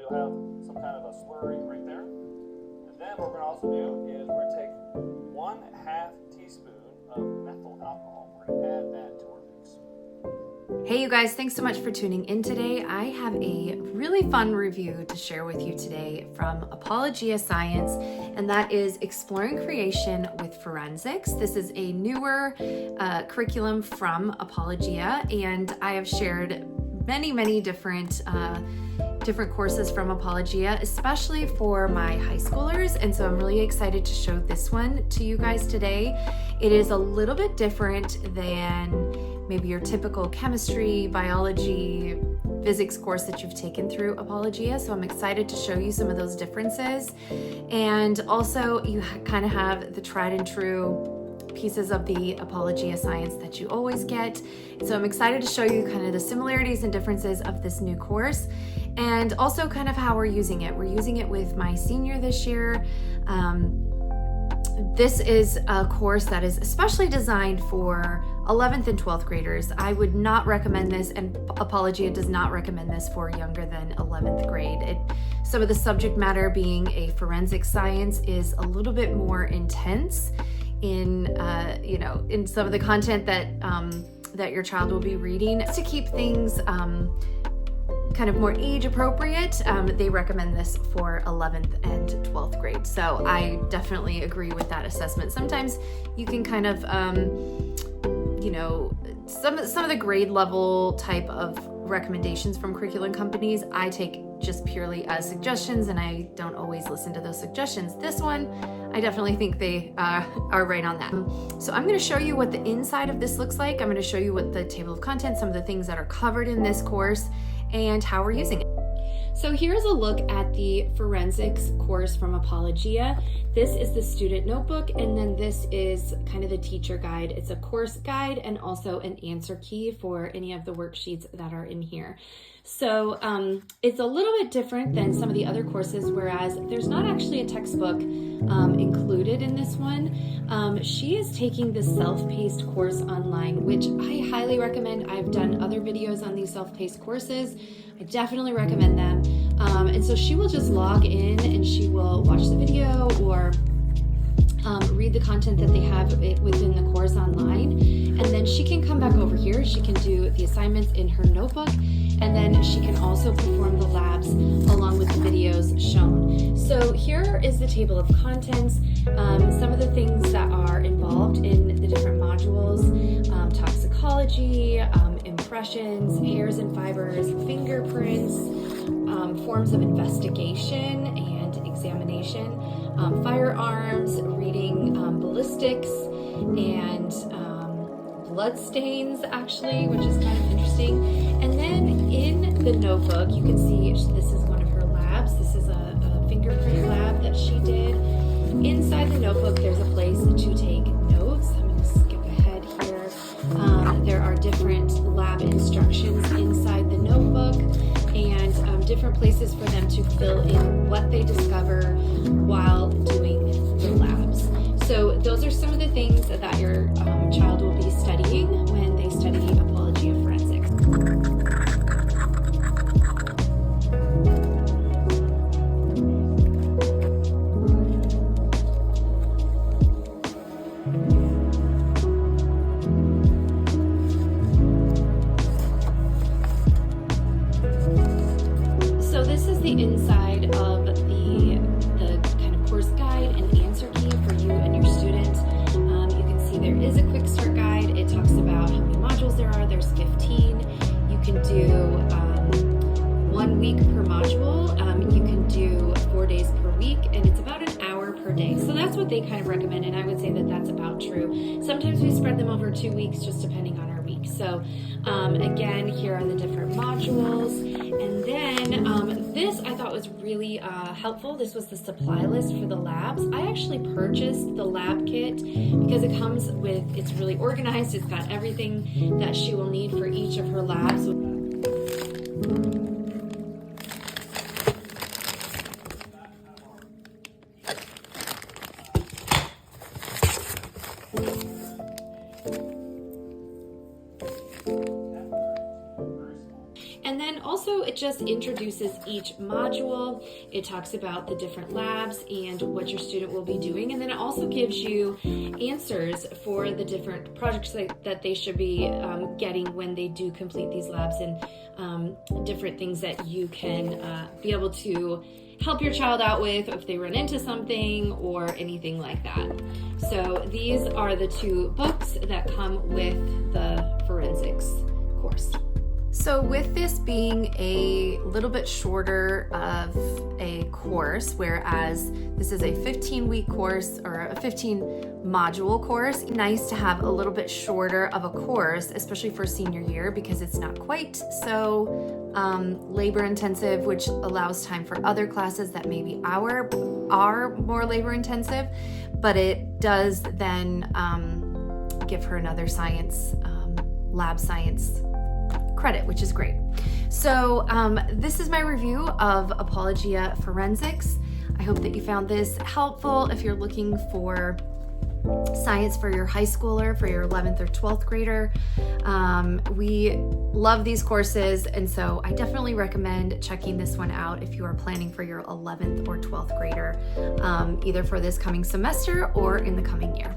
you'll have some kind of a slurry right there. And then what we're going to also do is we're going to take 1/2 teaspoon of methyl alcohol. We're going to add that to our mix. Hey you guys, thanks so much for tuning in today. I have a really fun review to share with you today from Apologia Science, and that is Exploring Creation with Forensics. This is a newer curriculum from Apologia, and I have shared many different courses from Apologia, especially for my high schoolers, and so I'm really excited to show this one to you guys today. It is a little bit different than maybe your typical chemistry, biology, physics course that you've taken through Apologia, so I'm excited to show you some of those differences. And also you kind of have the tried and true pieces of the Apologia Science that you always get. So I'm excited to show you kind of the similarities and differences of this new course, and also kind of how we're using it. We're using it with my senior this year. This is a course that is especially designed for 11th and 12th graders. I would not recommend this, and Apologia does not recommend this for younger than 11th grade. Some of the subject matter, being a forensic science, is a little bit more intense in in some of the content that your child will be reading. To keep things kind of more age appropriate, they recommend this for 11th and 12th grade. So I definitely agree with that assessment. Sometimes you can kind of, some of the grade level type of recommendations from curriculum companies, I take just purely as suggestions, and I don't always listen to those suggestions. This one, I definitely think they are right on that. So I'm going to show you what the inside of this looks like. I'm going to show you what the table of contents, some of the things that are covered in this course, and how we're using it. So here's a look at the forensics course from Apologia. This is the student notebook, and then this is kind of the teacher guide. It's a course guide and also an answer key for any of the worksheets that are in here. So it's a little bit different than some of the other courses, whereas there's not actually a textbook included in this one. She is taking the self-paced course online, which I highly recommend. I've done other videos on these self-paced courses. I definitely recommend them. And so she will just log in and she will watch the video or read the content that they have within the course online, and then she can come back over here. She can do the assignments in her notebook, and then she can also perform the labs along with the videos shown. So here is the table of contents, some of the things that are involved in the different modules: toxicology, impressions, hairs and fibers, fingerprints, forms of investigation and examination, firearms, reading ballistics, and blood stains, actually, which is kind of interesting. And then in the notebook, you can see this is one of her labs. This is a fingerprint lab that she did. Inside the notebook, there's a place to take notes. I'm going to skip ahead here. There are different lab instructions inside the notebook, and different places for them to fill in what they discover while doing the labs. So those are some of the things that your child will be studying when they study Apologia Forensics. So this is the inside of the kind of course guide and answer key for you and your student. You can see there is a quick start guide. It talks about how many modules there are. There's 15. You can do 1 week per module. You can do 4 days per week, and it's about an hour per day. So that's what they kind of recommend, and I would say that that's about true. Sometimes we spread them over 2 weeks, just depending on our week. So again, here are the different modules. And then this I thought was really helpful. This was the supply list for the labs. I actually purchased the lab kit because it comes with, it's really organized. It's got everything that she will need for each of her labs. And then also it just introduces each module. It talks about the different labs and what your student will be doing. And then it also gives you answers for the different projects that they should be getting when they do complete these labs, and different things that you can be able to help your child out with if they run into something or anything like that. So these are the 2 books that come with the forensics course. So with this being a little bit shorter of a course, whereas this is a 15-week course or a 15-module course, nice to have a little bit shorter of a course, especially for senior year, because it's not quite so labor intensive, which allows time for other classes that maybe are more labor intensive, but it does then give her another science, lab science credit, which is great. So this is my review of Apologia Forensics. I hope that you found this helpful if you're looking for science for your high schooler, for your 11th or 12th grader. We love these courses, and so I definitely recommend checking this one out if you are planning for your 11th or 12th grader, either for this coming semester or in the coming year.